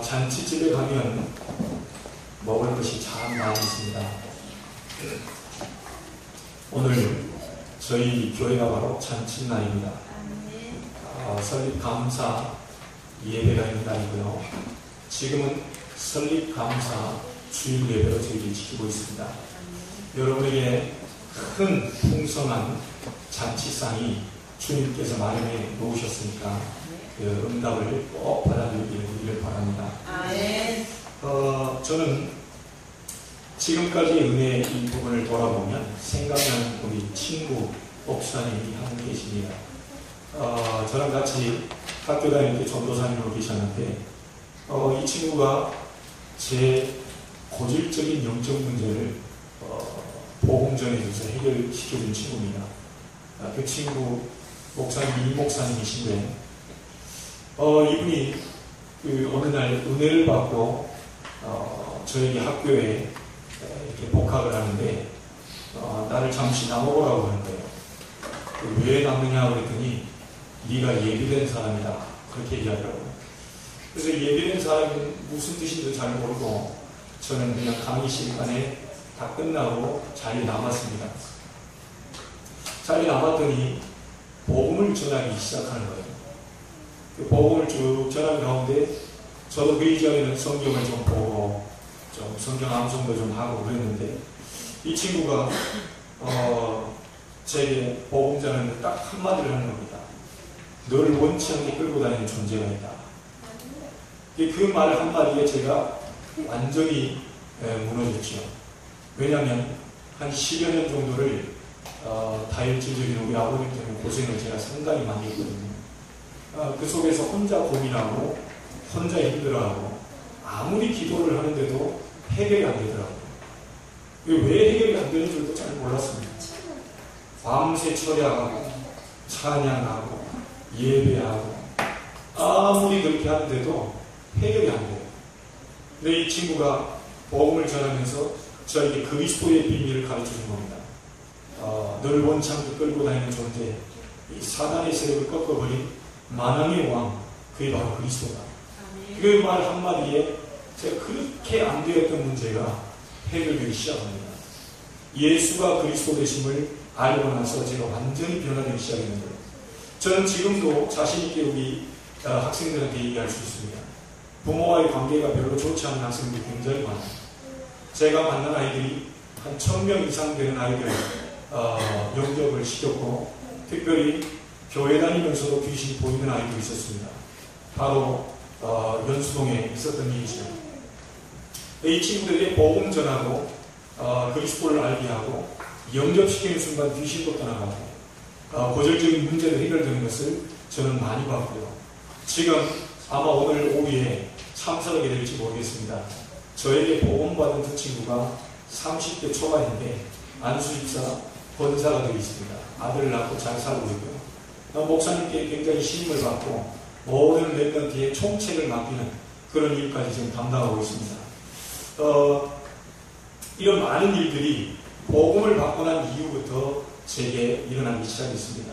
잔치집에 가면 먹을 것이 참 많이 있습니다. 오늘 저희 교회가 바로 잔칫날입니다. 설립감사 예배가 있는 날이고요. 지금은 설립감사 주일 예배로 저희들이 지키고 있습니다. 여러분에게 큰 풍성한 잔치상이 주님께서 마련해 놓으셨으니까 그 응답을 꼭 받아들이기를 바랍니다. 저는 지금까지의 은혜의 이 부분을 돌아보면 생각나는 우리 친구 목사님이 한 분 계십니다. 저랑 같이 학교 다닐 때 전도사님으로 계셨는데 이 친구가 제 고질적인 영적 문제를 복음 전해줘서 해결시켜준 친구입니다. 그 친구 목사님 이 목사님이신데 이분이 어느 날 은혜를 받고 저에게 학교에 이렇게 복학을 하는데 나를 잠시 남아보라고 하는 거예요. 왜 남느냐 그랬더니 네가 예비된 사람이다 그렇게 얘기하더라고요. 그래서 예비된 사람은 무슨 뜻인지 잘 모르고 저는 그냥 강의 시간에 다 끝나고 자리에 남았습니다. 자리에 남았더니 복음을 전하기 시작하는 거예요. 그 복음을 쭉 전하는 가운데 저도 그 이전에는 성경을 좀 보고 좀 성경 암송도 좀 하고 그랬는데 이 친구가 제게 복음 전하는데 딱 한마디를 하는 겁니다. 너를 원치 않게 끌고 다니는 존재가 있다. 그 말 한마디에 제가 완전히 무너졌죠. 왜냐하면 한 10여 년 정도를 다혈질적인 우리 아버님 때문에 고생을 제가 상당히 많이 했거든요. 그 속에서 혼자 고민하고 혼자 힘들어하고 아무리 기도를 하는데도 해결이 안 되더라고요. 왜 해결이 안 되는 줄도 잘 몰랐습니다. 밤새 철야하고 찬양하고 예배하고 아무리 그렇게 하는데도 해결이 안 돼요. 근데 이 친구가 복음을 전하면서 저에게 그리스도의 비밀을 가르쳐준 겁니다. 너를 원치 않게 끌고 다니는 존재, 이 사단의 세력을 꺾어버린 만왕의 왕, 그게 바로 그리스도다. 그 말 한마디에 제가 그렇게 안 되었던 문제가 해결되기 시작합니다. 예수가 그리스도 되심을 알고 나서 제가 완전히 변화되기 시작했는데 저는 지금도 자신있게 우리 학생들한테 얘기할 수 있습니다. 부모와의 관계가 별로 좋지 않은 학생들이 굉장히 많아요. 제가 만난 아이들이 한 1000명 이상 되는 아이들 영접을 시켰고 특별히 교회 다니면서도 귀신이 보이는 아이들이 있었습니다. 바로 연수동에 있었던 일이죠. 이 친구들에게 복음 전하고 그리스도를 알게 하고 영접시키는 순간 귀신도 떠나가고 고질적인 문제도 해결되는 것을 저는 많이 봤고요. 지금 아마 오늘 오후에 참석하게 될지 모르겠습니다. 저에게 복음 받은 두 친구가 30대 초반인데 안수집사 권사가 되어 있습니다. 아들을 낳고 잘 살고 있고요. 목사님께 굉장히 신임을 받고 모든 랩런트의 총책을 맡기는 그런 일까지 지금 담당하고 있습니다. 이런 많은 일들이 복음을 받고 난 이후부터 제게 일어나기 시작했습니다.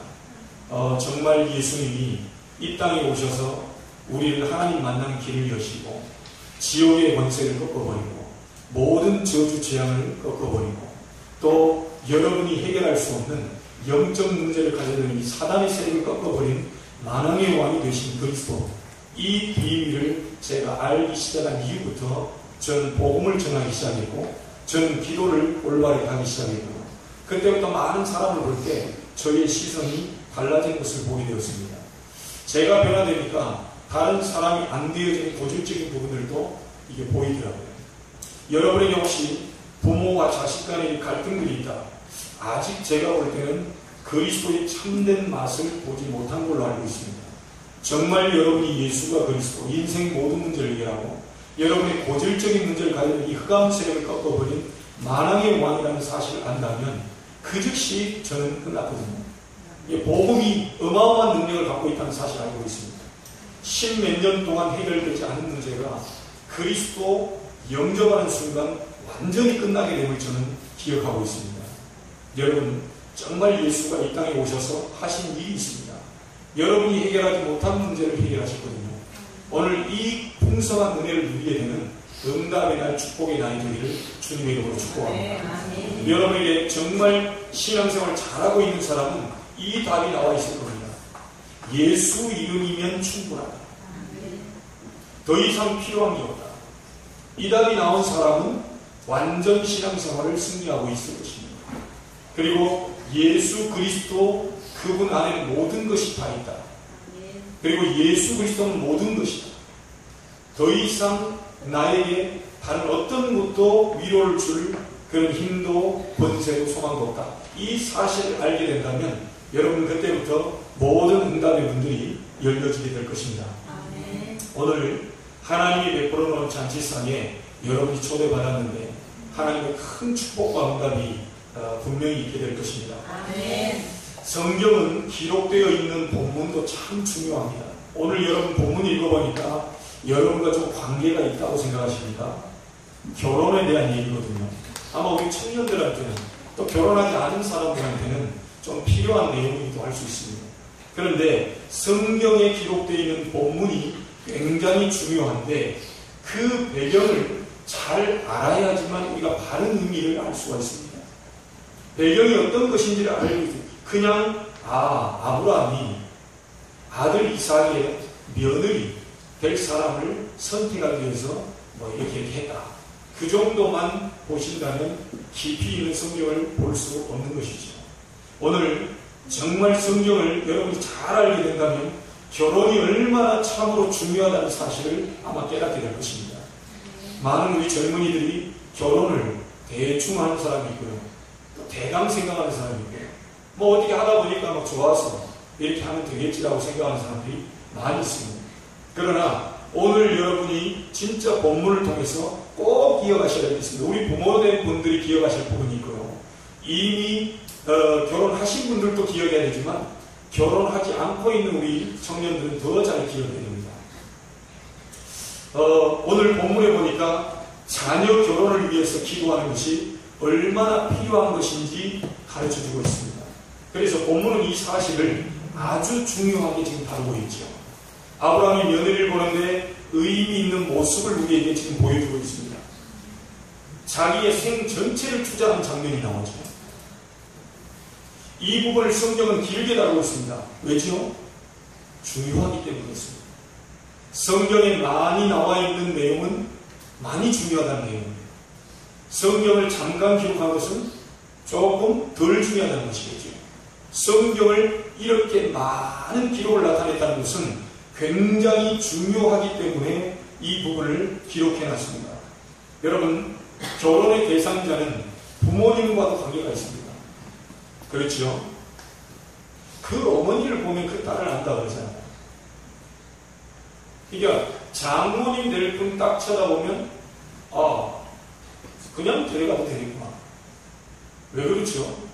정말 예수님이 이 땅에 오셔서 우리를 하나님 만나는 길을 여시고 지옥의 권세를 꺾어버리고 모든 저주 재앙을 꺾어버리고 또 여러분이 해결할 수 없는 영적 문제를 가져다니는 이 사단의 세력을 꺾어버린 만왕의 왕이 되신 그리스도, 이 비밀을 제가 알기 시작한 이후부터 저는 복음을 전하기 시작했고 저는 기도를 올바르게 하기 시작했고 그때부터 많은 사람을 볼 때 저의 시선이 달라진 것을 보게 되었습니다. 제가 변화되니까 다른 사람이 안 되어지는 고질적인 부분들도 이게 보이더라고요. 여러분에게 혹시 부모와 자식 간의 갈등들이 있다. 아직 제가 볼 때는 그리스도의 참된 맛을 보지 못한 걸로 알고 있습니다. 정말 여러분이 예수가 그리스도, 인생 모든 문제를 해결하고 여러분의 고질적인 문제를 가지는 이 흑암 세력을 꺾어버린 만왕의 왕이라는 사실을 안다면 그 즉시 저는 끝났거든요. 복음이 어마어마한 능력을 갖고 있다는 사실을 알고 있습니다. 10몇 년 동안 해결되지 않은 문제가 그리스도 영접하는 순간 완전히 끝나게 됨을 저는 기억하고 있습니다. 여러분, 정말 예수가 이 땅에 오셔서 하신 일이 있습니다. 여러분이 해결하지 못한 문제를 해결하셨거든요. 오늘 이 풍성한 은혜를 누리게 되는 응답의 날, 축복의 날이 되기를 주님의 이름으로 축복합니다. 여러분에게 정말 신앙생활 잘하고 있는 사람은 이 답이 나와 있을 겁니다. 예수 이름이면 충분하다. 더 이상 필요한 게 없다. 이 답이 나온 사람은 완전 신앙생활을 승리하고 있을 것입니다. 그리고 예수 그리스도 그분 안에 모든 것이 다 있다. 그리고 예수 그리스도는 모든 것이다. 더 이상 나에게 다른 어떤 것도 위로를 줄 그런 힘도 권세도 소망도 없다. 이 사실을 알게 된다면 여러분 그때부터 모든 응답의 문들이 열려지게 될 것입니다. 오늘 하나님이 베풀어 놓은 잔치상에 여러분이 초대받았는데 하나님의 큰 축복과 응답이 분명히 있게 될 것입니다. 성경은 기록되어 있는 본문도 참 중요합니다. 오늘 여러분 본문 읽어보니까 여러분과 좀 관계가 있다고 생각하십니까? 결혼에 대한 얘기거든요. 아마 우리 청년들한테는 또 결혼하지 않은 사람들한테는 좀 필요한 내용이기도 할 수 있습니다. 그런데 성경에 기록되어 있는 본문이 굉장히 중요한데 그 배경을 잘 알아야지만 우리가 바른 의미를 알 수가 있습니다. 배경이 어떤 것인지를 알고 그냥 아브라함이 아들 이삭의 며느리 될 사람을 선택하기 위해서 이렇게 했다. 그 정도만 보신다면 깊이 있는 성경을 볼 수 없는 것이죠. 오늘 정말 성경을 여러분이 잘 알게 된다면 결혼이 얼마나 참으로 중요하다는 사실을 아마 깨닫게 될 것입니다. 많은 우리 젊은이들이 결혼을 대충 하는 사람이 있고요. 또 대강 생각하는 사람이 있고요. 어떻게 하다 보니까 좋아서 이렇게 하면 되겠지라고 생각하는 사람들이 많이 있습니다. 그러나 오늘 여러분이 진짜 본문을 통해서 꼭 기억하셔야 되겠습니다. 우리 부모된 분들이 기억하실 부분이 있고요. 이미 결혼하신 분들도 기억해야 되지만 결혼하지 않고 있는 우리 청년들은 더 잘 기억해야 됩니다. 오늘 본문에 보니까 자녀 결혼을 위해서 기도하는 것이 얼마나 필요한 것인지 가르쳐주고 있습니다. 그래서 본문은 이 사실을 아주 중요하게 지금 다루고 있죠. 아브라함이 며느리를 보는데 의미 있는 모습을 우리에게 지금 보여주고 있습니다. 자기의 생 전체를 투자하는 장면이 나오죠. 이 부분을 성경은 길게 다루고 있습니다. 왜죠? 중요하기 때문에 그렇습니다. 성경에 많이 나와 있는 내용은 많이 중요하다는 내용입니다. 성경을 잠깐 기록한 것은 조금 덜 중요하다는 것이겠죠. 성경을 이렇게 많은 기록을 나타냈다는 것은 굉장히 중요하기 때문에 이 부분을 기록해놨습니다. 여러분, 결혼의 대상자는 부모님과도 관계가 있습니다. 그렇죠? 그 어머니를 보면 그 딸을 안다 그러잖아요. 그러니까 장모님 될 분 딱 쳐다보면 그냥 데려가도 되겠구나. 왜 그렇죠?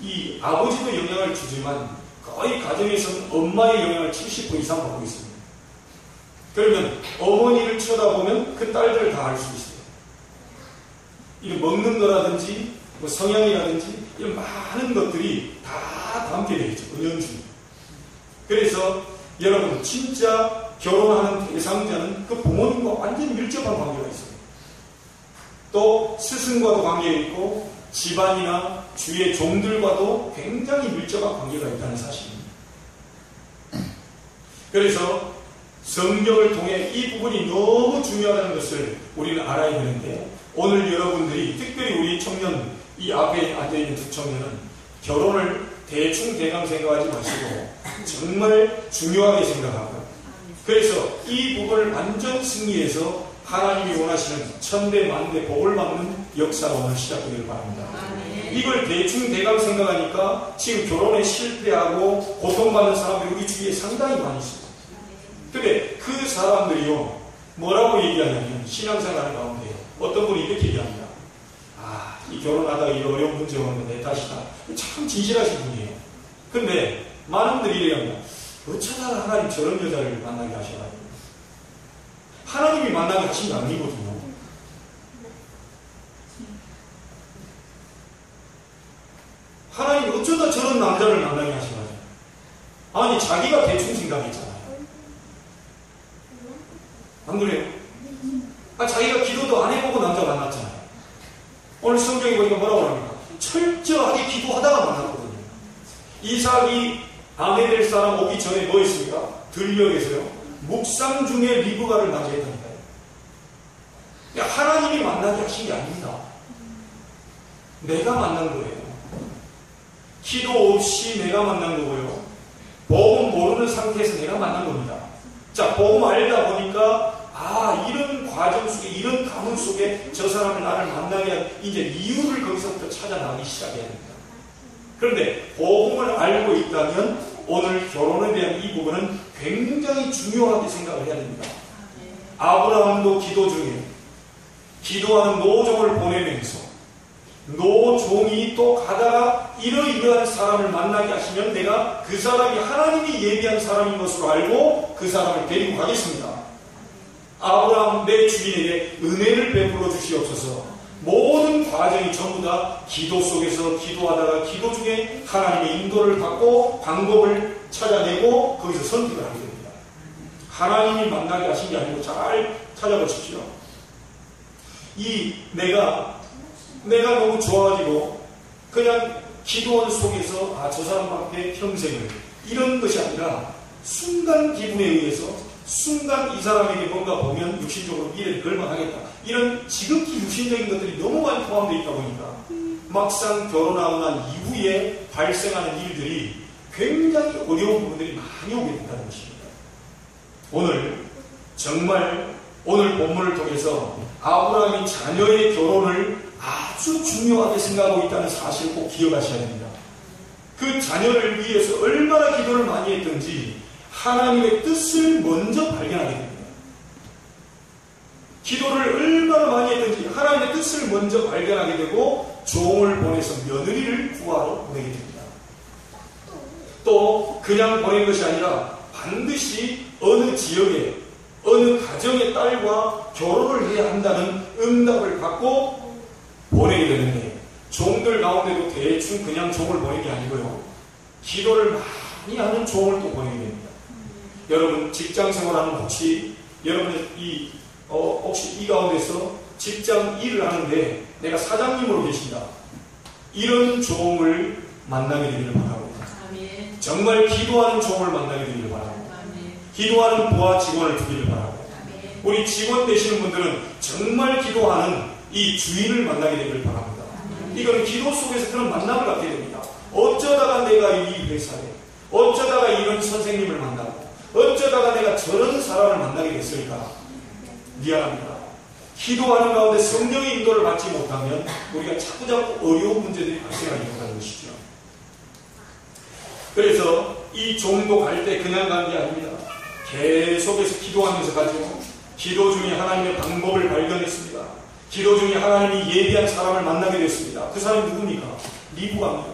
이 아버지도 영향을 주지만 거의 가정에서는 엄마의 영향을 70% 이상 받고 있습니다. 그러면 어머니를 쳐다보면 그 딸들을 다 알 수 있어요. 이 먹는 거라든지 성향이라든지 이런 많은 것들이 다 담게 되어 있죠. 은연중에. 그래서 여러분 진짜 결혼하는 대상자는 그 부모님과 완전히 밀접한 관계가 있어요. 또 스승과도 관계가 있고 집안이나 주위의 종들과도 굉장히 밀접한 관계가 있다는 사실입니다. 그래서 성경을 통해 이 부분이 너무 중요하다는 것을 우리는 알아야 되는데 오늘 여러분들이 특별히 우리 청년 이 앞에 앉아있는 두 청년은 결혼을 대충 대강 생각하지 마시고 정말 중요하게 생각하고 그래서 이 부분을 완전 승리해서 하나님이 원하시는 천대 만대 복을 받는 역사가 오늘 시작되기를 바랍니다. 이걸 대충 대강 생각하니까 지금 결혼에 실패하고 고통받는 사람들이 우리 주위에 상당히 많이 있습니다. 근데 그 사람들이요 뭐라고 얘기하냐면 신앙생활하는 가운데 어떤 분이 이렇게 얘기합니다. 이 결혼하다가 이런 어려운 문제 오는 내 탓이다. 참 진실하신 분이에요. 근데 많은 분들이 얘기합니다. 어쩌다가 하나님 저런 여자를 만나게 하셔가지고 하나님이 만나게 하신 게 아니거든요. 하나님이 어쩌다 저런 남자를 만나게 하셔가지고 아니 자기가 대충 생각했잖아요. 안 그래요? 자기가 기도도 안 해보고 남자 만났잖아요. 오늘 성경에 보니까 뭐라고 합니까? 철저하게 기도하다가 만났거든요. 이삭이 아내 될 사람 오기 전에 뭐 했습니까? 들녘에서요. 묵상 중에 리브가를 맞이했다니까요. 하나님이 만나게 하신 게 아닙니다. 내가 만난 거예요. 기도 없이 내가 만난 거고요. 복음 모르는 상태에서 내가 만난 겁니다. 자, 복음 알다 보니까 이런 과정 속에, 이런 가문 속에 저 사람을 나를 만나게 한 이제 이유를 거기서부터 찾아나기 시작해야 됩니다. 그런데 복음을 알고 있다면 오늘 결혼에 대한 이 부분은 굉장히 중요하게 생각을 해야 됩니다. 아브라함도 기도 중에 기도하는 노종을 보내면서 노종이 또 가다가 이러이러한 사람을 만나게 하시면 내가 그 사람이 하나님이 예비한 사람인 것으로 알고 그 사람을 데리고 가겠습니다. 아브라함 내 주인에게 은혜를 베풀어 주시옵소서. 모든 과정이 전부 다 기도 속에서 기도하다가 기도 중에 하나님의 인도를 받고 방법을 찾아내고 거기서 선택을 하게 됩니다. 하나님이 만나게 하신 게 아니고 잘 찾아보십시오. 내가 너무 좋아지고 그냥 기도원 속에서 저 사람한테 평생을 이런 것이 아니라 순간 기분에 의해서 순간 이 사람에게 뭔가 보면 육신적으로 미래를 걸망하겠다. 이런 지극히 육신적인 것들이 너무 많이 포함되어 있다 보니까 막상 결혼하고 난 이후에 발생하는 일들이 굉장히 어려운 부분들이 많이 오게 된다는 것입니다. 오늘 정말 오늘 본문을 통해서 아브라함이 자녀의 결혼을 아주 중요하게 생각하고 있다는 사실을 꼭 기억하셔야 됩니다. 그 자녀를 위해서 얼마나 기도를 많이 했든지 하나님의 뜻을 먼저 발견하게 됩니다. 기도를 얼마나 많이 했든지 하나님의 뜻을 먼저 발견하게 되고 종을 보내서 며느리를 구하러 보내게 됩니다. 또 그냥 보낸 것이 아니라 반드시 어느 지역에 어느 가정의 딸과 결혼을 해야 한다는 응답을 받고 보내게 되는데 종들 가운데도 대충 그냥 종을 보내는 게 아니고요. 기도를 많이 하는 종을 또 보내게 됩니다. 여러분 직장 생활하는 혹시 여러분의 혹시 이 가운데서 직장 일을 하는데 내가 사장님으로 계신다. 이런 종을 만나게 되기를 바라고 정말 기도하는 종을 만나게 되기를 바라고 기도하는 부하 직원을 두기를 바라고 우리 직원 되시는 분들은 정말 기도하는 이 주인을 만나게 되기를 바랍니다. 이건 기도 속에서 그런 만남을 갖게 됩니다. 어쩌다가 내가 이 회사에 어쩌다가 이런 선생님을 만나고 어쩌다가 내가 저런 사람을 만나게 됐을까? 미안합니다. 기도하는 가운데 성령의 인도를 받지 못하면 우리가 자꾸 어려운 문제들이 발생하게 된다는 것이죠. 그래서 이 종도 갈 때 그냥 간 게 아닙니다. 계속해서 기도하면서 가죠. 기도 중에 하나님의 방법을 발견했습니다. 기도 중에 하나님이 예비한 사람을 만나게 됐습니다. 그 사람이 누굽니까? 리브가입니다.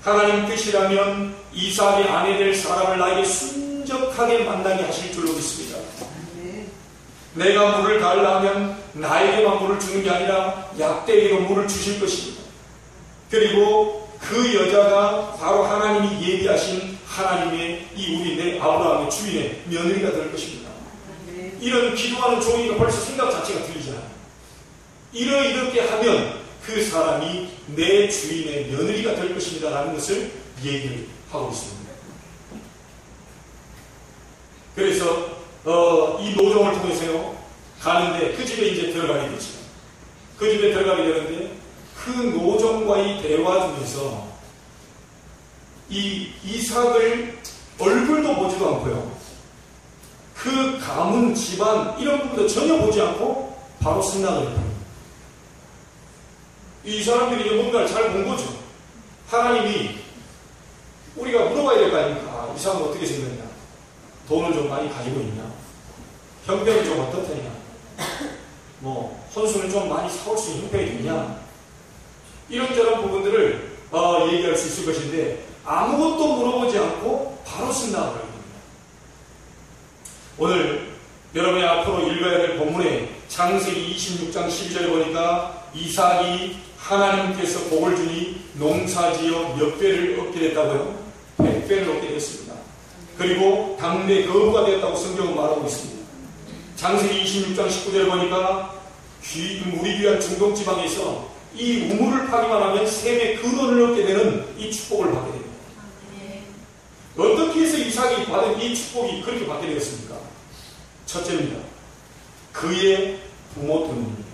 하나님 뜻이라면 이삭의 아내 될 사람을 나에게 순적하게 만나게 하실 줄로 믿습니다. 내가 물을 달라 하면 나에게만 물을 주는 게 아니라 약대에도 물을 주실 것입니다. 그리고 그 여자가 바로 하나님이 예비하신 하나님의 이 우리 내 아브라함의 주인의 며느리가 될 것입니다. 이런 기도하는 종이가 벌써 생각 자체가 들리잖아요. 이렇게 하면 그 사람이 내 주인의 며느리가 될 것입니다 라는 것을 얘기를 하고 있습니다. 그래서 이 노정을 통해서요 가는데 그 집에 이제 들어가게 되죠. 그 집에 들어가게 되는데 그 노정과의 대화 중에서 이 이삭을 얼굴도 보지도 않고요. 그 가문, 집안 이런 부분도 전혀 보지 않고 바로 승낙을 해요. 이 사람들이 이제 뭔가를 잘 본 거죠. 하나님이 우리가 물어봐야 될 거 아닙니까? 이 사람은 어떻게 생겼냐? 돈을 좀 많이 가지고 있냐? 형편이 좀 어떻느냐? 혼수는 좀 많이 사올 수 있는 형편이 되냐? 이런저런 부분들을 얘기할 수 있을 것인데 아무것도 물어보지 않고 바로 승낙을 하게 됩니다. 오늘 여러분이 앞으로 읽어야 될 본문에 창세기 26장 12절에 보니까 이삭이 하나님께서 복을 주니 농사지어 몇 배를 얻게 됐다고요? 100배를 얻게 됐습니다. 그리고 당대 거부가 되었다고 성경은 말하고 있습니다. 창세기 26장 19절을 보니까 물이 귀한 중동 지방에서 이 우물을 파기만 하면 셈의 근원을 얻게 되는 이 축복을 받게 됩니다. 어떻게 해서 이삭이 받은 이 축복이 그렇게 받게 되었습니까? 첫째입니다. 그의 부모 때문입니다.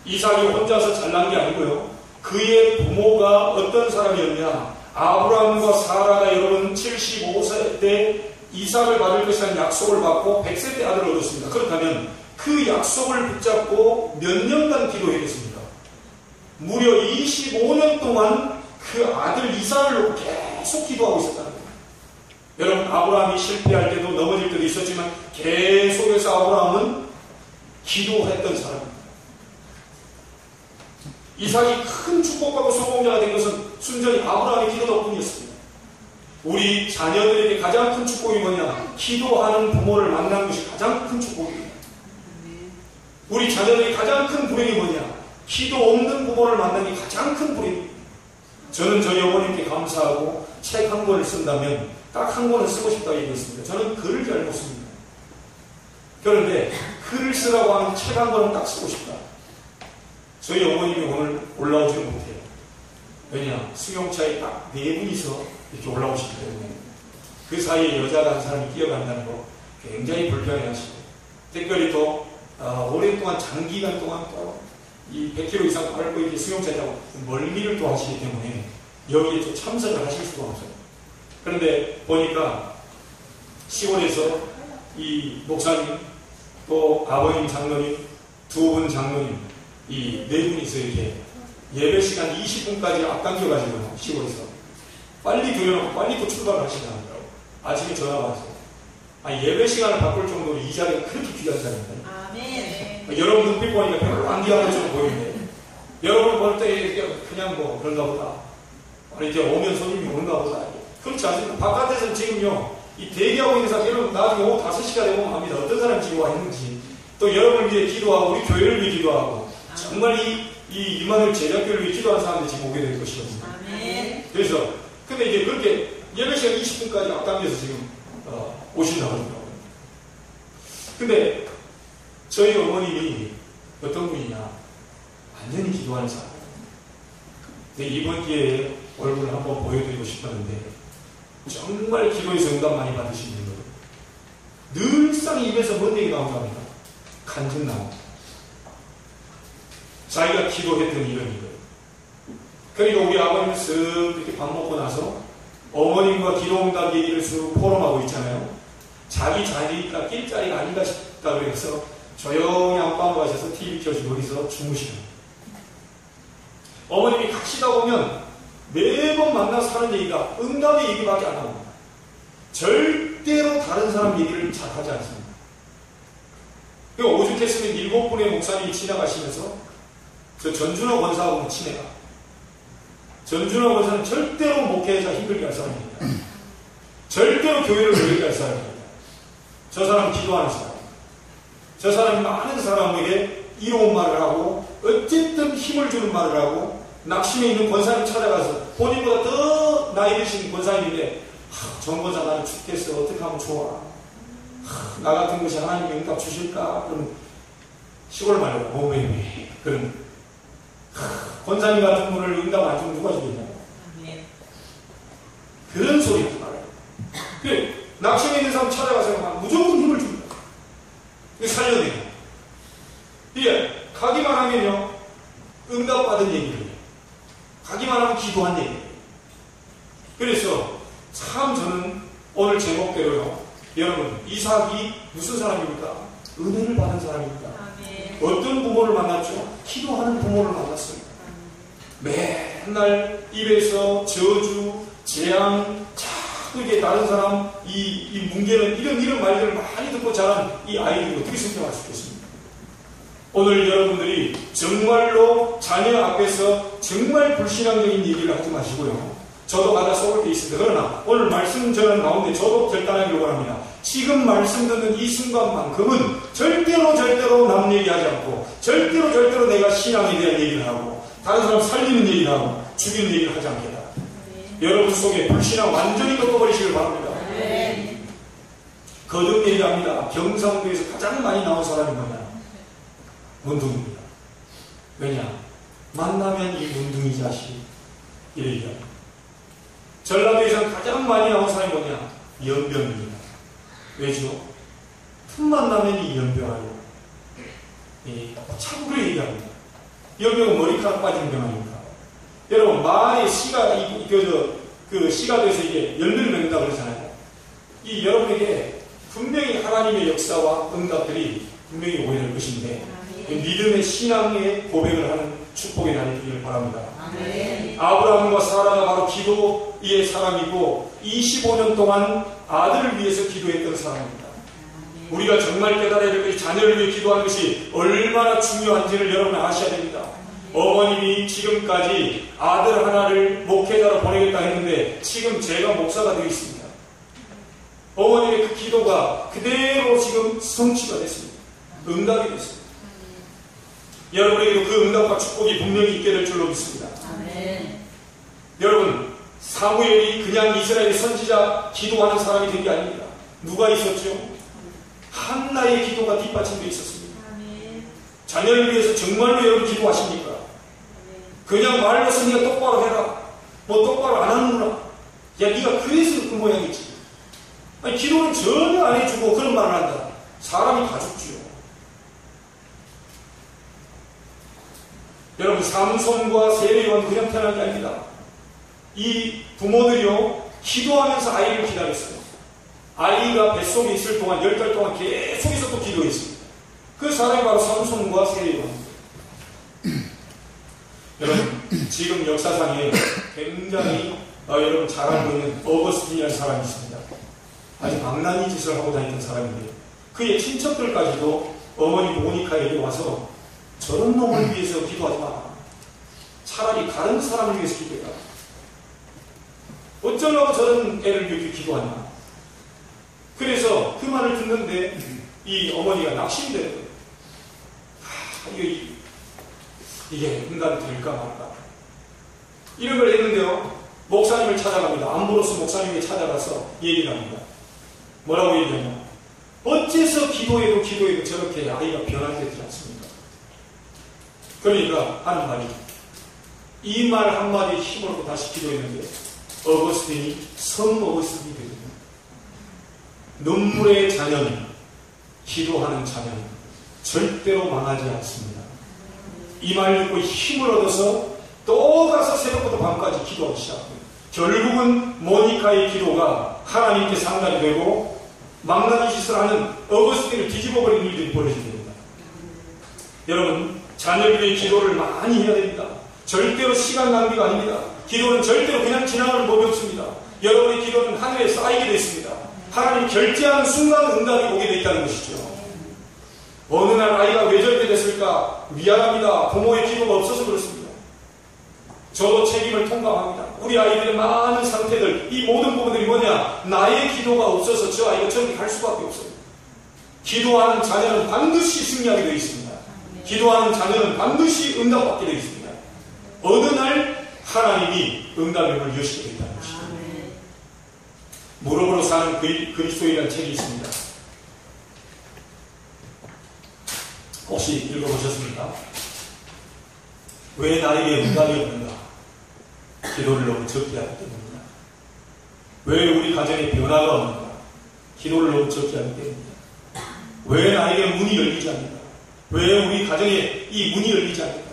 이삭이 혼자서 잘난 게 아니고요. 그의 부모가 어떤 사람이었냐? 아브라함과 사라가 여러분 75세 때 이삭을 받을 것이라는 약속을 받고 100세 때 아들을 얻었습니다. 그렇다면 그 약속을 붙잡고 몇 년간 기도했겠습니까? 무려 25년 동안 그 아들 이삭을 놓고 계속 기도하고 있었다는 거예요. 여러분, 아브라함이 실패할 때도 넘어질 때도 있었지만 계속해서 아브라함은 기도했던 사람입니다. 이삭이 큰 축복받고 성공자가 된 것은 순전히 아브라함의 기도 덕분이었습니다. 우리 자녀들에게 가장 큰 축복이 뭐냐? 기도하는 부모를 만나는 것이 가장 큰 축복입니다. 우리 자녀들이 가장 큰 불행이 뭐냐? 기도 없는 부모를 만나는 게 가장 큰 불행입니다. 저는 저희 어머님께 감사하고 책 한 권을 쓴다면 딱 한 권을 쓰고 싶다고 얘기했습니다. 저는 글을 잘 못 씁니다. 그런데 글을 쓰라고 하는 책 한 권은 딱 쓰고 싶다. 저희 어머님이 오늘 올라오지 못해요. 왜냐? 수용차에 딱 4분이서 이렇게 올라오시기 때문에 그 사이에 여자가 한 사람이 끼어간다는 거 굉장히 불편해 하시고, 특별히 또 오랫동안 장기간 동안 또 이 100km 이상 밟고 이렇게 수용차에 타고 멀미를 또 하시기 때문에 여기에 또 참석을 하실 수가 없어요. 그런데 보니까 시골에서 이 목사님 또 아버님 장로님 2분 장로님 이 4분이서 이렇게 예배 시간 20분까지 앞당겨가지고 시골에서 빨리 들여놓고 빨리 또 출발을 하시더라고요. 아침에 전화 와서 예배 시간을 바꿀 정도로 이 자리가 그렇게 귀한 자리입니다. 아멘. 여러분 눈빛 보니까 별로 안 귀한 것처럼 보이는데 여러분 볼 때 그냥 뭐 그런가 보다. 이제 오면 손님이 오는가 보다. 그렇지 않습니까? 바깥에서는 지금요 이 대기하고 있는 사람 여러분 나중에 오후 5시가 되면 압니다. 어떤 사람이 지금 와 있는지, 또 여러분을 위해 기도하고 우리 교회를 위해 기도하고 정말 이 이만을 제자교회를 위해 기도하는 사람들이 지금 오게 될 것이거든요. 아멘. 그래서 근데 이제 그렇게 예배 시간 20분까지 앞당겨서 지금 오신다고 하더라고요. 근데 저희 어머님이 어떤 분이냐, 완전히 기도하는 사람. 근데 이번 기회에 얼굴을 한번 보여드리고 싶었는데 정말 기도에서 응답 많이 받으시는 거예요. 늘상 입에서 뭔 얘기 나오는가 합니까? 간증 나옵니다. 자기가 기도했던 이런 이거예요. 그러니까 우리 아버님은 쓱 이렇게 밥 먹고 나서 어머님과 기도응답 얘기를 쓱 포럼하고 있잖아요. 자기 자리가 낄 자리가 아닌가 싶다 그래서 조용히 안방으로 가셔서 TV 켜시고 거기서 주무시는 거예요. 어머님이 가시다 보면 매번 만나서 하는 얘기가 응답의 얘기밖에 안 나옵니다. 절대로 다른 사람 얘기를 잘 하지 않습니다. 오죽했으면 7분의 목사님이 지나가시면서 저 전준호 권사하고는 친해가. 전준호 권사는 절대로 목회자 힘들게 할 사람입니다. 절대로 교회를 열게 할 사람입니다. 저 사람은 기도하는 사람. 저 사람이 많은 사람에게 이로운 말을 하고 어쨌든 힘을 주는 말을 하고 낙심에 있는 권사님 찾아가서 본인보다 더 나이 드신 권사님인데 정 권사 나는 죽겠어. 어떻게 하면 좋아. 나 같은 것이 하나님이 응답 주실까? 그럼 시골 말로 몸에 그런 권사님 같은 분을 응답 안 주면 누가 주겠냐고. 그런 소리 하지 말아요. 그래, 낙심에 있는 사람 찾아가서 무조건 힘을 줍니다. 살려내요. 이게 가기만 하면요 응답받은 얘기를 해요. 가기만 하면 기도한 얘기예요. 그래서 참 저는 오늘 제목대로요, 여러분 이삭이 무슨 사람입니까? 은혜를 받은 사람입니다. 아멘. 어떤 부모를 만났죠? 기도하는 부모를 만났습니다. 맨날 입에서 저주, 재앙, 자꾸 이게 다른 사람 이 뭉개는 이런 말들을 많이 듣고 자란 이 아이들을 어떻게 생각할 수 있겠습니까? 오늘 여러분들이 정말로 자녀 앞에서 정말 불신앙적인 얘기를 하지 마시고요. 저도 가다 속을 게 있습니다. 그러나 오늘 말씀 전하는 가운데 저도 결단하기를 원합니다. 지금 말씀 듣는 이 순간만큼은 절대로 남 얘기하지 않고 절대로 내가 신앙에 대한 얘기를 하고 다른 사람 살리는 얘기를 하고 죽이는 얘기를 하지 않겠다. 여러분 속에 불신앙 완전히 꺾어버리시길 바랍니다. 거듭 얘기합니다. 경상도에서 가장 많이 나온 사람이 뭐냐? 문둥이입니다. 왜냐? 만나면 이 문둥이 자식 이래 얘기합니다. 전라도에서 가장 많이 나온 사람이 뭐냐? 연병입니다. 왜죠? 틈만 나면 이 연병하고 자꾸 그렇게 얘기합니다. 연병은 머리카락 빠지는 병 아닙니까? 여러분 말에 씨가 씨가 돼서 이게 열매를 맺는다 그러잖아요. 이 여러분에게 분명히 하나님의 역사와 응답들이 분명히 오게 것인데 믿음의 신앙의 고백을 하는 축복의 날이 되기를 바랍니다. 아브라함과 사라가 바로 기도의 사람이고 25년 동안 아들을 위해서 기도했던 사람입니다. 우리가 정말 깨달아야 될 것이 자녀를 위해 기도하는 것이 얼마나 중요한지를 여러분 아셔야 됩니다. 어머님이 지금까지 아들 하나를 목회자로 보내겠다 했는데 지금 제가 목사가 되어 있습니다. 어머님의 그 기도가 그대로 지금 성취가 됐습니다. 응답이 됐습니다. 여러분에게도 그 응답과 축복이 분명히 있게 될 줄로 믿습니다. 여러분 사무엘이 그냥 이스라엘의 선지자 기도하는 사람이 된 게 아닙니다. 누가 있었죠? 한나의 기도가 뒷받침되어 있었습니다. 자녀를 위해서 정말로 여러분 기도하십니까? 그냥 말로서 네가 똑바로 해라. 뭐 똑바로 안 하는구나. 야 네가 그래서 그 모양이지. 아니 기도는 전혀 안 해주고 그런 말을 한다. 사람이 다 죽지요. 여러분 삼손과 세례요한 그냥 태어난 게 아닙니다. 이 부모들이요 기도하면서 아이를 기다렸어요. 아이가 뱃속에 있을 동안 10달 동안 계속해서 또 기도했습니다. 그 사람이 바로 삼손과 세례요한입니다. 여러분 지금 역사상에 굉장히 여러분 잘 알고 있는 어거스틴이라는 사람이 있습니다. 아주 망나니 짓을 하고 다니던 사람인데 그의 친척들까지도 어머니 모니카에게 와서 저런 놈을 위해서 기도하지 마라. 차라리 다른 사람을 위해서 기도해라. 어쩌려고 저런 애를 위해 기도하냐. 그래서 그 말을 듣는데 이 어머니가 낙심되는 거예요. 이게 응답이 될까 말까. 이런 걸 했는데요. 목사님을 찾아갑니다. 암브로스 목사님에게 찾아가서 얘기를 합니다. 뭐라고 얘기하냐. 어째서 기도해도 저렇게 아이가 변화되지 않습니까? 그러니까 하는 말이 이 말 한마디에 힘을 얻고 다시 기도했는데 어거스틴이 성 어거스틴이 되거든요. 눈물의 자녀는 기도하는 자녀는 절대로 망하지 않습니다. 이 말 듣고 힘을 얻어서 또 가서 새벽부터 밤까지 기도하기 시작합니다. 결국은 모니카의 기도가 하나님께 상달이 되고 망나니 짓을 하는 어거스틴을 뒤집어버리는 일들이 벌어지게 됩니다. 여러분 자녀를 위해 기도를 많이 해야 됩니다. 절대로 시간 낭비가 아닙니다. 기도는 절대로 그냥 지나가는 법이 없습니다. 여러분의 기도는 하늘에 쌓이게 되어 있습니다. 하나님이 결제하는 순간 응답이 오게 되어 있다는 것이죠. 어느 날 아이가 왜 저렇게 됐을까? 미안합니다. 부모의 기도가 없어서 그렇습니다. 저도 책임을 통감합니다. 우리 아이들의 많은 상태들, 이 모든 부분들이 뭐냐? 나의 기도가 없어서 저 아이가 저렇게 갈 수밖에 없어요. 기도하는 자녀는 반드시 승리하게 되어 있습니다. 기도하는 자녀는 반드시 응답받게 되어 있습니다. 어느 날 하나님이 응답의 문을 여시게 되어 있다는 것이죠. 무릎으로 사는 그리스도인이라는 책이 있습니다. 혹시 읽어보셨습니까? 왜 나에게 응답이 없는가? 기도를 너무 적게 하기 때문이다. 왜 우리 가정에 변화가 없는가? 기도를 너무 적게 하기 때문이다. 왜 나에게 문이 열리지 않는가? 왜 우리 가정에 이 문이 열리지 않는가?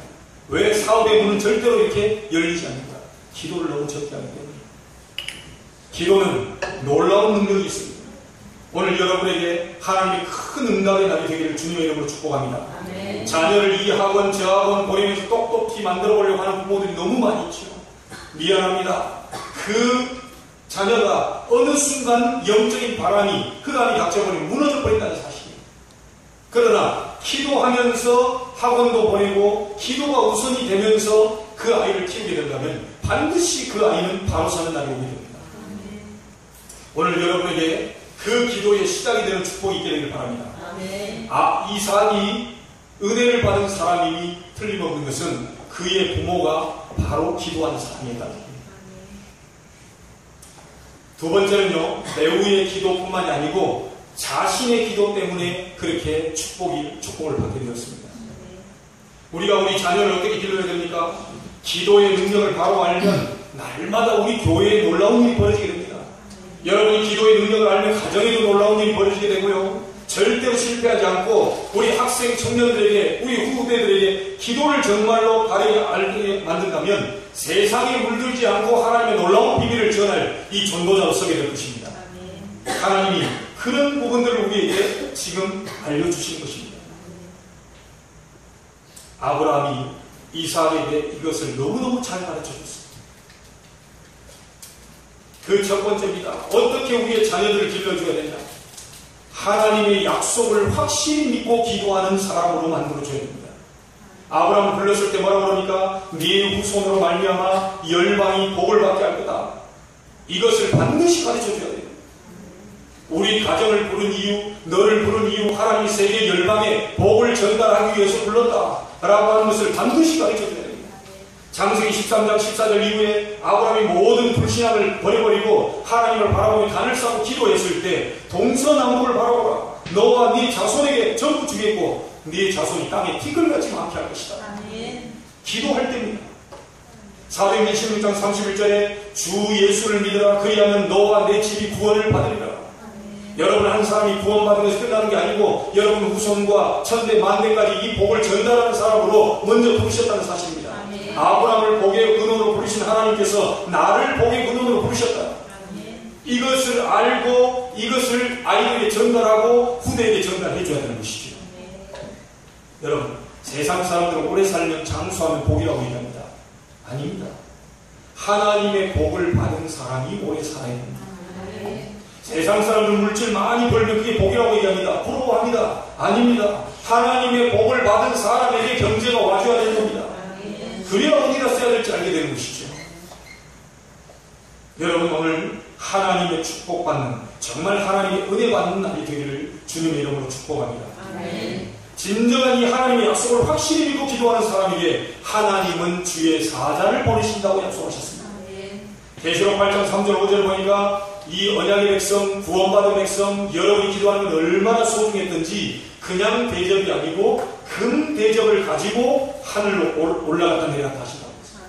왜 사업의 문은 절대로 이렇게 열리지 않는가? 기도를 너무 적게 하기 때문이다. 기도는 놀라운 능력이 있습니다. 오늘 여러분에게 하나님의 큰 응답의 날이 되기를 주님의 이름으로 축복합니다. 아멘. 자녀를 이 학원 저 학원 보내면서 똑똑히 만들어 보려고 하는 부모들이 너무 많이 있죠. 미안합니다. 그 자녀가 어느 순간 영적인 바람이 그 안에 닥쳐버리면 무너져 버린다는 사실이에요. 그러나 기도하면서 학원도 보내고 기도가 우선이 되면서 그 아이를 키우게 된다면 반드시 그 아이는 바로 서는 날이 오게 됩니다. 오늘 여러분에게 그 기도의 시작이 되는 축복이 있게 되길 바랍니다. 이삭이 은혜를 받은 사람임이 틀림없는 것은 그의 부모가 바로 기도하는 사람이었다는 겁니다. 두 번째는요, 배우의 기도뿐만이 아니고 자신의 기도 때문에 그렇게 축복을 받게 되었습니다. 우리가 우리 자녀를 어떻게 길러야 됩니까? 기도의 능력을 바로 알면 날마다 우리 교회에 놀라운 일이 벌어지게 됩니다. 여러분이 기도의 능력을 알면 가정에도 놀라운 일이 벌어지게 되고요. 절대로 실패하지 않고 우리 학생 청년들에게, 우리 후대들에게 기도를 정말로 바르게 알게 만든다면 세상에 물들지 않고 하나님의 놀라운 비밀을 전할 이 전도자로 서게 될 것입니다. 하나님이 그런 부분들을 우리에게 지금 알려주시는 것입니다. 아브라함이 이삭에게 이것을 너무너무 잘 가르쳐줬습니다. 그 첫 번째입니다. 어떻게 우리의 자녀들을 길러줘야 되냐? 하나님의 약속을 확실히 믿고 기도하는 사람으로 만들어줘야 됩니다. 아브라함을 불렀을 때 뭐라고 그럽니까? 네 후손으로 말미암아 열방이 복을 받게 할 거다. 이것을 반드시 가르쳐줘야 돼요. 우리 가정을 부른 이유, 너를 부른 이유, 하나님이 세계 열방에 복을 전달하기 위해서 불렀다 라고 하는 것을 반드시 가르쳐줘야 됩니다. 창세기 13장 14절 이후에 아브라함이 모든 불신앙을 버려버리고 하나님을 바라보며 단을 쌓고 기도했을 때 동서남북을 바라보라. 너와 네 자손에게 전부 주겠고 네 자손이 땅에 티끌같이 많게 할 것이다. 아멘. 기도할 때입니다. 사도행전 16장 31절에 주 예수를 믿으라. 그리하면 너와 내 집이 구원을 받으리라. 아멘. 여러분 한 사람이 구원받은 것이 끝나는 게 아니고 여러분 후손과 천대 만대까지 이 복을 전달하는 사람으로 먼저 부르셨다는 사실입니다. 아멘. 아브라함을 복의 근원으로 부르신 하나님께서 나를 복의 근원으로 부르셨다. 아멘. 이것을 알고 이것을 아이들에게 전달하고 후대에게 전달해 줘야 되는 것이죠. 여러분, 세상 사람들은 오래 살면 장수하면 복이라고 얘기합니다. 아닙니다. 하나님의 복을 받은 사람이 오래 살아야 됩니다. 세상 사람들은 물질 많이 벌면 그게 복이라고 얘기합니다. 부러워합니다. 아닙니다. 하나님의 복을 받은 사람에게 경제가 와줘야 되는 겁니다. 그래야 어디다 써야 될지 알게 되는 것이죠. 여러분, 오늘 하나님의 축복받는, 정말 하나님의 은혜 받는 날이 되기를 주님의 이름으로 축복합니다. 진정한 이 하나님의 약속을 확실히 믿고 기도하는 사람에게 하나님은 주의 사자를 보내신다고 약속하셨습니다. 계시록 8장 3절 5절 보니까 이 언약의 백성, 구원받은 백성, 여러분이 기도하는 건 얼마나 소중했던지 그냥 대접이 아니고 금 대접을 가지고 하늘로 올라갔다 내려갔다 하신다고 했습니다.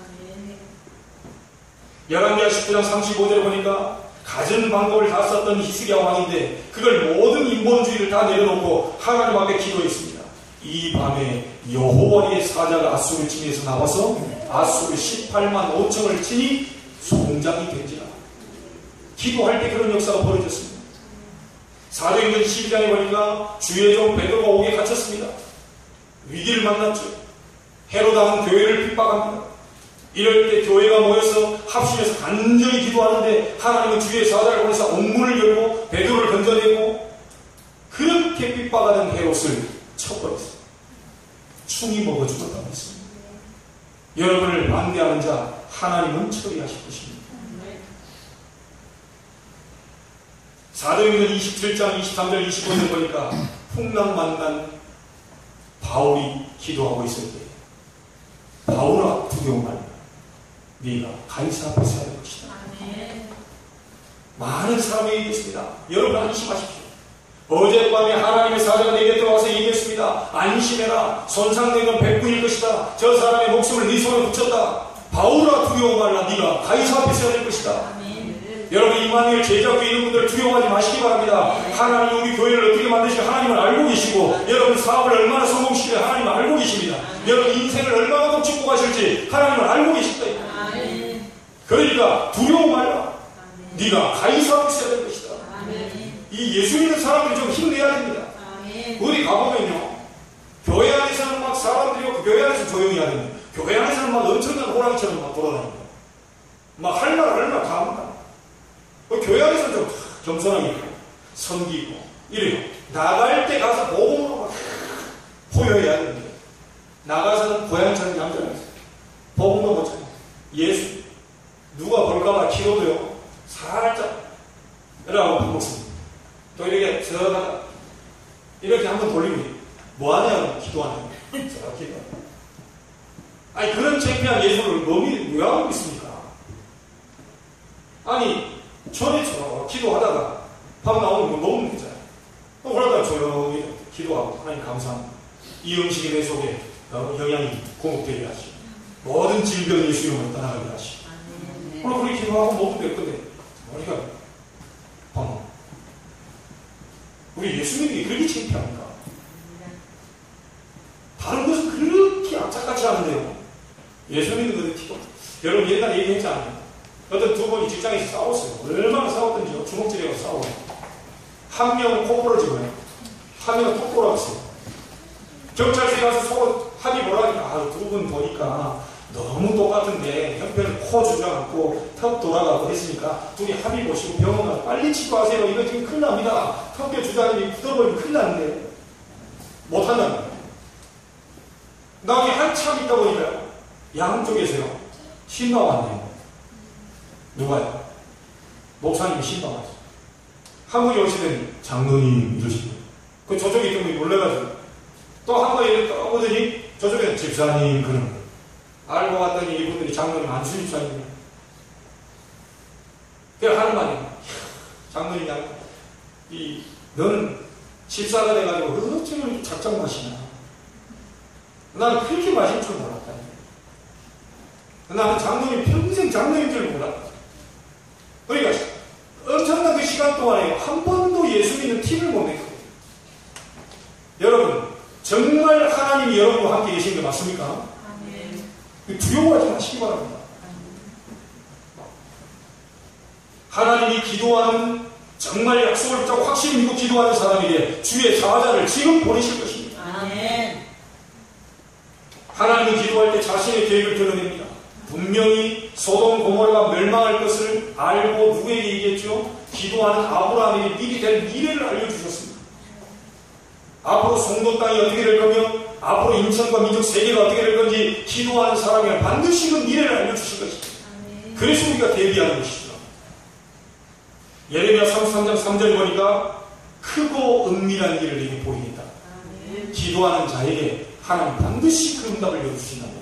열왕기하 19장 35절에 보니까 가진 방법을 다 썼던 히스기야 왕인데 그걸 모든 인본주의를 다 내려놓고 하나님 앞에 기도했습니다. 이 밤에 여호와의 사자가 아수르 진에서 나와서 아수르 18만 5천을 치니 송장이 된지라. 기도할 때 그런 역사가 벌어졌습니다. 사도행전 12장에 보니까 주의 종 베드로가 옥에 갇혔습니다. 위기를 만났죠. 헤로당은 교회를 핍박합니다. 이럴 때 교회가 모여서 합심해서 간절히 기도하는데 하나님은 주의 사자를 보내서 옥문을 열고 베드로를 건져내고 그렇게 핍박하던 헤롯을 쳐버렸습니다. 충이 먹어 죽었다고 했습니다. 여러분을 반대하는 자 하나님은 처리하실 것입니다. 사도행전 27장 23절 25절 보니까 풍랑 만난 바울이 기도하고 있을 때 바울아 두려움 말라. 네가 가이사 앞에 서야 될 것이다. 아멘. 많은 사람이 얘기했습니다. 여러분 안심하십시오. 어젯밤에 하나님의 사자가 내 곁에 와서 얘기했습니다. 안심해라. 손상된 건 백분일 것이다. 저 사람의 목숨을 네 손에 붙였다. 바울아 두려움 말라. 네가 가이사 앞에 서야 될 것이다. 아멘. 여러분 임마누엘 제자교회 있는 분들 두려워하지 마시기 바랍니다. 하나님이 우리 교회를 어떻게 만드실까 하나님을 알고 계시고 여러분 사업을 얼마나 성공시킬까 하나님을 알고 계십니다. 여러분 인생을 얼마나 더 축복하실지 하나님을 알고 계십니다. 그러니까 두려워 말라. 네가 가이사 앞에 서야 될 것이다. 이 예수 믿는 사람들이 좀 힘내야 됩니다. 어디 가보면요 교회 안에서는 막 사람들이 그 교회 안에서 조용히 하는데 교회 안에서는 막 엄청난 호랑이처럼 막 돌아다닙니다. 막 할 말 다 합니다. 교회 안에서는 좀 겸손하게 섬기고 이래요. 나갈 때 가서 복음으로 막 포효해야 되는데 나가서는 고양이처럼 얌전하게 복음도 못하고 예수 누가 볼까봐 기도도요 살짝 이러고 밥 먹습니다. 또 이렇게 들어가다가 이렇게 한번 돌리고 뭐하냐고 기도하냐고 저렇게 아니 그런 창피한 예수를 왜 하고 있습니까? 아니 전에 저 기도하다가 밥 나오면 뭐 먹으면 되잖아요. 또 그러다가 조용히 기도하고 하나님 감사합니다. 이 음식이 내 속에 영양이 공급되게 하시고 모든 질병 예수 이름으로 떠나가게 하시고 오늘 우리 기도하고 먹으면 될 건데 우리가 밥 먹어. 우리 예수 믿는 게 그렇게 창피합니까? 다른 것은 그렇게 악착같이 하는데요. 예수 믿는 것은 기도. 여러분 옛날에 얘기했잖아요. 어떤 두 분이 직장에서 싸웠어요. 얼마나 싸웠던지요. 주먹질하고 싸워요. 한 명은 코 부러지고요. 한 명은 턱 돌아갔어요. 경찰서에 가서 서로 합의 뭐라 하니까 두 분 보니까 너무 똑같은데 형편은 코 주저앉고 턱 돌아가고 했으니까 둘이 합의 보시고 병원 가서 빨리 치료하세요. 이거 지금 큰일 납니다. 턱뼈 주저앉으면 굳어버리면 큰일 나는데 못한다는 거예요. 나중에 한참 있다 보니까 양쪽에서요 신방 왔네요. 누가요? 목사님이 신방 왔어요. 한 분이 오시더니 장로님 이러시고 그 저쪽에 있던 분이 놀래가지고 또 한 번 이렇게 떠보더니 저쪽에는 집사님 그러는 거예요. 알고 봤더니 이분들이 장로님 안수 집사님이에요. 그래서 하는 말이에요. 장로님 너는 집사가 돼가지고 어쩌면 작작 마시나. 나는 그렇게 마실 줄 몰랐다. 나는 장로님 평생 장로님 줄 몰랐다. 그러니까 엄청난 그 시간 동안에 한 번도 예수 믿는 티를 못 냈거든요. 여러분 정말 하나님이 여러분과 함께 계신 게 맞습니까? 두려워하지 마시기 바랍니다. 하나님이 기도하는 정말 약속을 붙잡고 확실히 믿고 기도하는 사람에게 주의 사자를 지금 보내실 것입니다. 아멘. 하나님은 기도할 때 자신의 계획을 드러냅니다. 분명히 소돔 고모라가 멸망할 것을 알고 누구에게 얘기했죠? 기도하는 아브라함에게 미리 될 미래를 알려주셨습니다. 앞으로 송도 땅이 어떻게 될 거며 앞으로 인천과 민족 세계가 어떻게 될 건지 기도하는 사람에게 반드시 그 미래를 알려주실 것입니다. 그래서 우리가 대비하는 것이죠. 예레미야 33장 3절 보니까 크고 은밀한 일을 내게 보이겠다. 기도하는 자에게 하나님 반드시 그 응답을 열어주신답니다.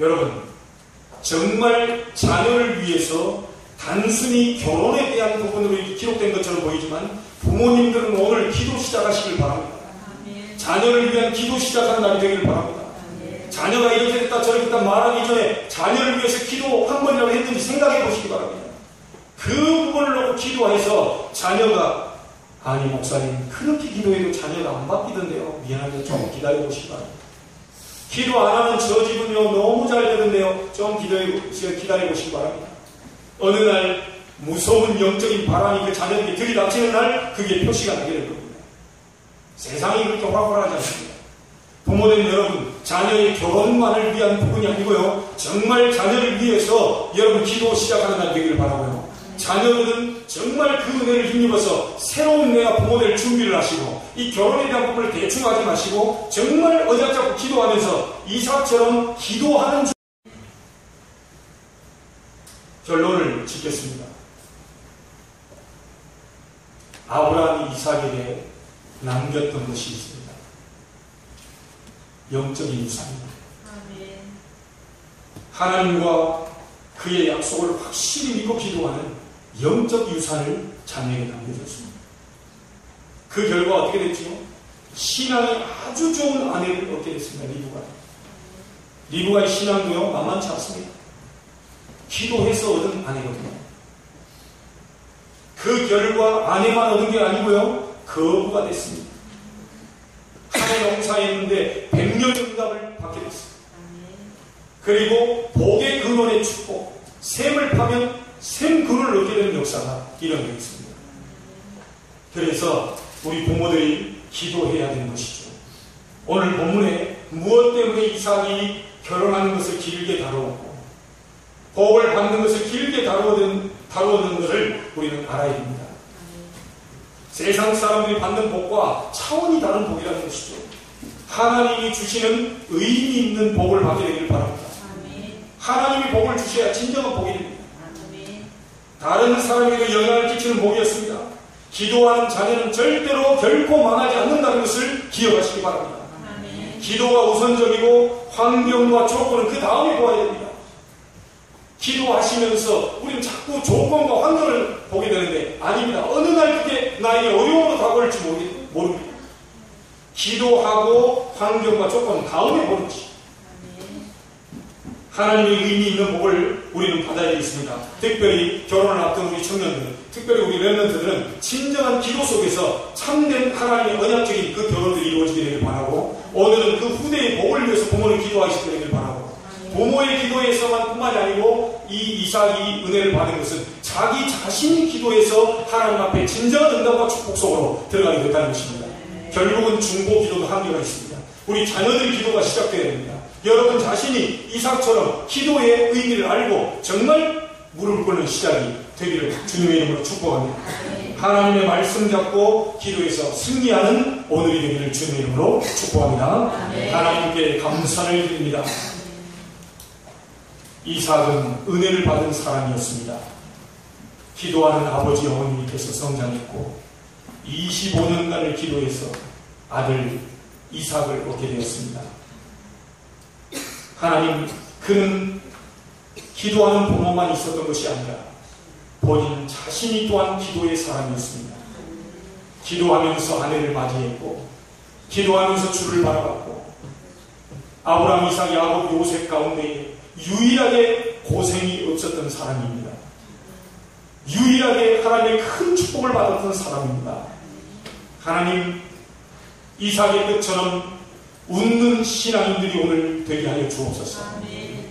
여러분 정말 자녀를 위해서 단순히 결혼에 대한 부분으로 기록된 것처럼 보이지만 부모님들은 오늘 기도 시작하시길 바랍니다. 자녀를 위한 기도 시작하는 날이 되기를 바랍니다. 자녀가 이렇게 됐다 저렇게 됐다 말하기 전에 자녀를 위해서 기도 한 번이라도 했는지 생각해 보시기 바랍니다. 그 부분을 놓고 기도해서 자녀가 아니 목사님 그렇게 기도해도 자녀가 안 바뀌던데요. 미안한데 좀 기다려 보시기 바랍니다. 기도 안 하는 저 집은요 너무 잘 되던데요. 좀 기다려 보시기 바랍니다. 어느 날 무서운 영적인 바람이 그 자녀에게 들이닥치는 날 그게 표시가 나게 될 겁니다. 세상이 그렇게 호락호락하지 않습니다. 부모된 여러분 자녀의 결혼만을 위한 부분이 아니고요 정말 자녀를 위해서 여러분 기도 시작하는 날 되기를 바라고요. 자녀들은 정말 그 은혜를 힘입어서 새로운 내가 부모될 준비를 하시고 이 결혼에 대한 부분을 대충 하지 마시고 정말 어작잡고 기도하면서 이삭처럼 기도하는 결론을 짓겠습니다. 아브라함이 이삭에게 남겼던 것이 있습니다. 영적인 유산입니다. 하나님과 그의 약속을 확실히 믿고 기도하는 영적 유산을 자녀에게 남겨줬습니다. 그 결과 어떻게 됐죠? 신앙이 아주 좋은 아내를 얻게 됐습니다. 리브가의 신앙도요 만만치 않습니다. 기도해서 얻은 아내거든요. 그 결과 아내만 얻은 게 아니고요 거부가 됐습니다. 한 해 농사했는데 100년의 응답을 받게 됐습니다. 그리고 복의 근원의 축복, 샘을 파면 샘 근을 얻게 되는 역사가 일어나고 있습니다. 그래서 우리 부모들이 기도해야 되는 것이죠. 오늘 본문에 무엇 때문에 이삭이 결혼하는 것을 길게 다루었고 복을 받는 것을 길게 다루었는 것을 우리는 알아야 됩니다. 세상 사람들이 받는 복과 차원이 다른 복이라는 것이죠. 하나님이 주시는 의미 있는 복을 받게 되기를 바랍니다. 하나님이 복을 주셔야 진정한 복이 됩니다. 다른 사람에게 영향을 끼치는 복이었습니다. 기도하는 자녀는 절대로 결코 망하지 않는다는 것을 기억하시기 바랍니다. 기도가 우선적이고 환경과 조건은 그 다음에 보아야 됩니다. 기도하시면서 우리는 자꾸 조건과 환경을 보게 되는데 아닙니다. 어느 날 그게 나에게 어려움으로 다가올지 모릅니다. 기도하고 환경과 조건 다음에 보는지 하나님의 의미 있는 복을 우리는 받아야 되겠습니다. 특별히 결혼을 앞둔 우리 청년들, 특별히 우리 렘넌트들은 진정한 기도 속에서 참된 하나님의 언약적인 그 결혼들이 이루어지게 되길 바라고, 오늘은 그 후대의 복을 위해서 부모를 기도하시게 되길 바라고, 부모의 기도에서만 뿐만이 아니고 이 이삭이 은혜를 받은 것은 자기 자신이 기도해서 하나님 앞에 진정한 응답과 축복 속으로 들어가게 됐다는 것입니다. 결국은 중보 기도도 한계가 있습니다. 우리 자녀들의 기도가 시작되어야 됩니다. 여러분 자신이 이삭처럼 기도의 의미를 알고 정말 무릎 꿇는 시작이 되기를 주님의 이름으로 축복합니다. 하나님의 말씀 잡고 기도에서 승리하는 오늘이 되기를 주님의 이름으로 축복합니다. 하나님께 감사를 드립니다. 이삭은 은혜를 받은 사람이었습니다. 기도하는 아버지 어머님께서 성장했고 25년간을 기도해서 아들 이삭을 얻게 되었습니다. 하나님, 그는 기도하는 부모만 있었던 것이 아니라 본인 자신이 또한 기도의 사람이었습니다. 기도하면서 아내를 맞이했고, 기도하면서 주를 바라봤고, 아브라함, 이삭, 야곱, 요셉 가운데 유일하게 고생이 없었던 사람입니다. 유일하게 하나님의 큰 축복을 받았던 사람입니다. 하나님, 이삭의 끝처럼 웃는 신앙인들이 오늘 되게 하여 주옵소서.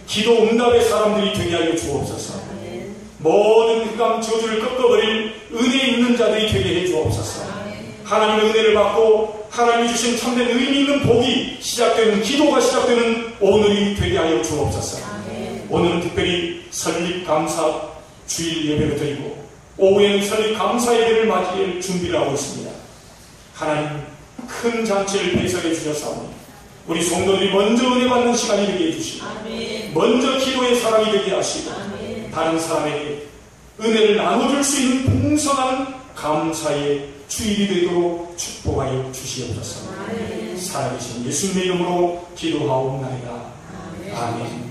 기도 응답의 사람들이 되게 하여 주옵소서. 모든 흑암 저주를 꺾어버릴 은혜 있는 자들이 되게 해 주옵소서. 하나님의 은혜를 받고 하나님이 주신 참된 의미 있는 복이 시작되는, 기도가 시작되는 오늘이 되게 하여 주옵소서. 오늘은 특별히 설립 감사 주일 예배를 드리고 오후에는 설립 감사 예배를 맞이할 준비를 하고 있습니다. 하나님, 큰 잔치를 배설해 주셨사오니 우리 성도들이 먼저 은혜 받는 시간이 되게 해주시고, 먼저 기도의 사람이 되게 하시고, 다른 사람에게 은혜를 나눠줄 수 있는 풍성한 감사의 주일이 되도록 축복하여 주시옵소서. 살아계신 예수님의 이름으로 기도하옵나이다. 아멘.